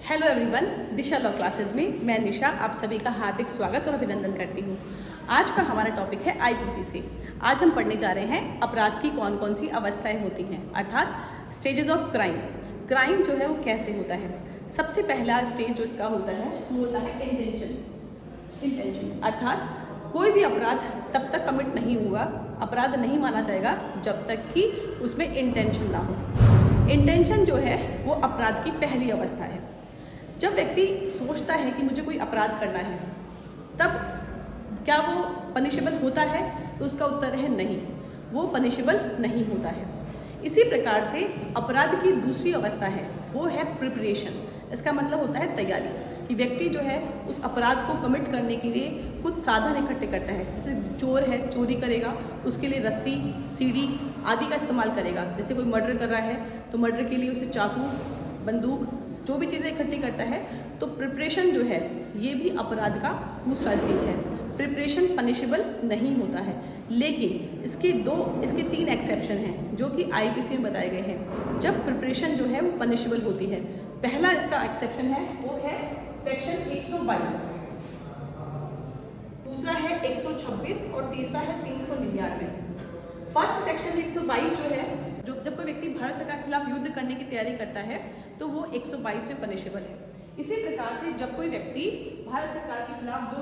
Hello everyone, दिशा law classes में मैं निशा आप सभी का हार्दिक स्वागत और अभिनंदन करती हूँ। आज का हमारा टॉपिक है आईपीसी से। आज हम पढ़ने जा रहे हैं अपराध की कौन कौन सी अवस्थाएं होती हैं, अर्थात स्टेजेस ऑफ क्राइम। क्राइम जो है वो कैसे होता है। सबसे पहला स्टेज जो इसका होता है वो होता है इंटेंशन, अर्थात कोई भी अपराध तब तक कमिट नहीं हुआ, अपराध नहीं माना जाएगा जब तक कि उसमें इंटेंशन ना हो। इंटेंशन जो है वो अपराध की पहली अवस्था है। जब व्यक्ति सोचता है कि मुझे कोई अपराध करना है, तब क्या वो पनिशेबल होता है? तो उसका उत्तर है नहीं, वो पनिशेबल नहीं होता है। इसी प्रकार से अपराध की दूसरी अवस्था है वो है प्रिपरेशन। इसका मतलब होता है तैयारी, कि व्यक्ति जो है उस अपराध को कमिट करने के लिए कुछ साधन इकट्ठे करता है। जैसे चोर है, चोरी करेगा, उसके लिए रस्सी, सीढ़ी आदि का इस्तेमाल करेगा। जैसे कोई मर्डर कर रहा है तो मर्डर के लिए उसे चाकू, बंदूक, जो भी चीज़ें इकट्ठी करता है। तो प्रिपरेशन जो है ये भी अपराध का दूसरा स्टेज है। प्रिपरेशन पनिशेबल नहीं होता है, लेकिन इसके तीन एक्सेप्शन हैं जो कि आईपीसी में बताए गए हैं जब प्रिपरेशन जो है वो पनिशेबल होती है। पहला इसका एक्सेप्शन है वो है सेक्शन 122, दूसरा है 126 और तीसरा है 399। फर्स्ट सेक्शन 122 जो है, जब कोई व्यक्ति भारत सरकार के खिलाफ युद्ध करने की तैयारी करता है तो वो 122 में पनिशेबल है। इसी प्रकार से जब कोई व्यक्ति भारत सरकार के खिलाफ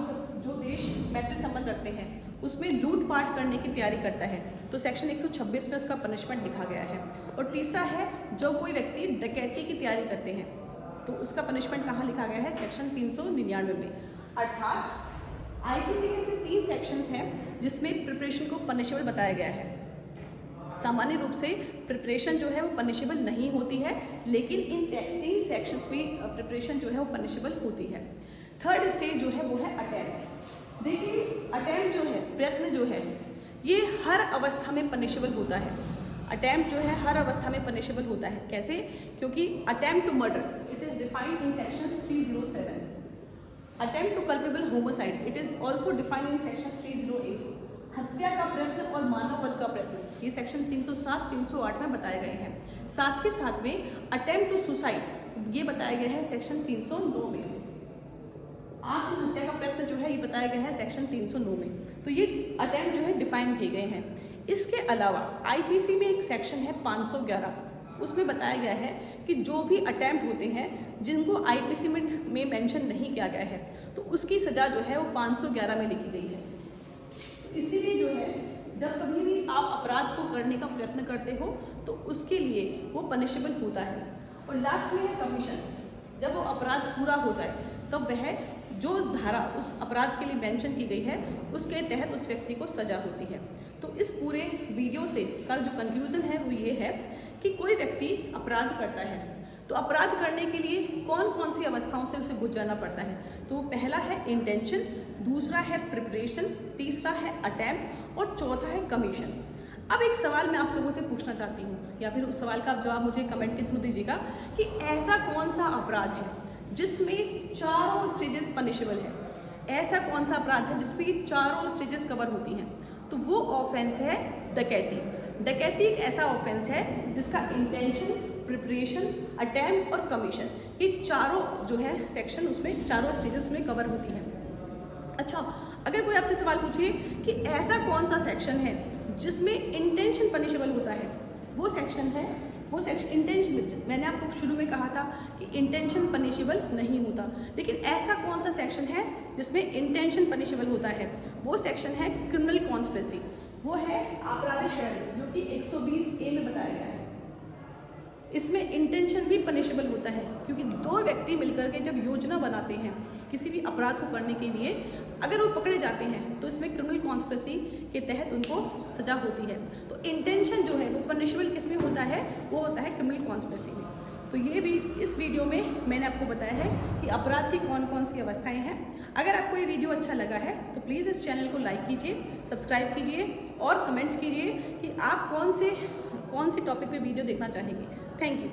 जो देश मैत्री संबंध रखते हैं उसमें लूटपाट करने की तैयारी करता है तो सेक्शन 126 में उसका पनिशमेंट लिखा गया है। और तीसरा है जब कोई व्यक्ति डकैती की तैयारी करते हैं तो उसका पनिशमेंट कहाँ लिखा गया है? सेक्शन 399 में। अर्थात आईपीसी के ऐसे तीन सेक्शंस हैं जिसमें प्रिपरेशन को पनिशेबल बताया गया है। सामान्य रूप से प्रिपरेशन जो है वो पनिशेबल नहीं होती है, लेकिन इन तीन सेक्शंस में प्रिपरेशन जो है वो पनिशेबल होती है। थर्ड स्टेज जो है वो है अटेम्प्ट। देखिए, अटेम्प्ट जो है, प्रयत्न जो है, ये हर अवस्था में पनिशेबल होता है। अटेम्प्ट जो है हर अवस्था में पनिशेबल होता है। कैसे? क्योंकि attempt to murder it is defined in section 307। Attempt to culpable homicide it is also defined in section 308। हत्या का प्रयत्न और मानव वध का प्रयत्न ये सेक्शन 307, 308 में बताए गए हैं। साथ ही साथ में अटेम्प्ट टू सुसाइड ये बताया गया है सेक्शन 309 में। आत्महत्या का प्रयत्न जो है ये बताया गया है सेक्शन 309 में। तो ये अटेम्प्ट जो है डिफाइन किए गए हैं। इसके अलावा आईपीसी में एक सेक्शन है 511, उसमें बताया गया है कि जो भी अटेम्प्ट होते हैं जिनको आईपीसी में मेंशन नहीं किया गया है तो उसकी सजा जो है वो 511 में लिखी गई है। इसीलिए जो है जब कभी भी आप अपराध को करने का प्रयत्न करते हो तो उसके लिए वो पनिशेबल होता है। और लास्ट में है कमीशन। जब वो अपराध पूरा हो जाए तब वह जो धारा उस अपराध के लिए मेंशन की गई है उसके तहत उस व्यक्ति को सजा होती है। तो इस पूरे वीडियो से का जो कंक्लूजन है वो ये है कि कोई व्यक्ति अपराध करता है तो अपराध करने के लिए कौन कौन सी अवस्थाओं से उसे गुजरना पड़ता है। तो पहला है इंटेंशन, दूसरा है प्रिपरेशन, तीसरा है अटेम्प्ट और चौथा है कमीशन। अब एक सवाल मैं आप लोगों से पूछना चाहती हूँ, या फिर उस सवाल का आप जवाब मुझे कमेंट के थ्रू दीजिएगा कि ऐसा कौन सा अपराध है जिसमें चारों स्टेजेस पनिशेबल है। ऐसा कौन सा अपराध है जिसमें चारों स्टेजेस कवर होती हैं? तो वो ऑफेंस है डकैती। डकैती एक ऐसा ऑफेंस है जिसका इंटेंशन, प्रिपरेशन, अटेम्प्ट और कमीशन ये चारों जो है सेक्शन उसमें चारों स्टेजेस में कवर होती हैं। अच्छा, अगर कोई आपसे सवाल पूछे कि ऐसा कौन सा सेक्शन है जिसमें इंटेंशन पनिशेबल होता है, वो सेक्शन इंटेंशन। मैंने आपको शुरू में कहा था कि इंटेंशन पनिशेबल नहीं होता, लेकिन ऐसा कौन सा सेक्शन है जिसमें इंटेंशन पनिशेबल होता है? वो सेक्शन है क्रिमिनल कॉन्स्पिरेसी, वो है आपराधिक षड्यंत्र जो कि 120A में बताया गया है। इसमें इंटेंशन भी पनिशेबल होता है क्योंकि दो व्यक्ति मिलकर के जब योजना बनाते हैं किसी भी अपराध को करने के लिए, अगर वो पकड़े जाते हैं तो इसमें क्रिमिनल कॉन्स्पिरेसी के तहत उनको सजा होती है। तो इंटेंशन जो है वो पनिशेबल किस में होता है? वो होता है क्रिमिनल कॉन्स्पिरेसी में। तो ये भी इस वीडियो में मैंने आपको बताया है कि अपराध की कौन कौन सी अवस्थाएं हैं। अगर आपको ये वीडियो अच्छा लगा है तो प्लीज़ इस चैनल को लाइक कीजिए, सब्सक्राइब कीजिए और कमेंट्स कीजिए कि आप कौन से टॉपिक पे वीडियो देखना चाहेंगे। Thank you.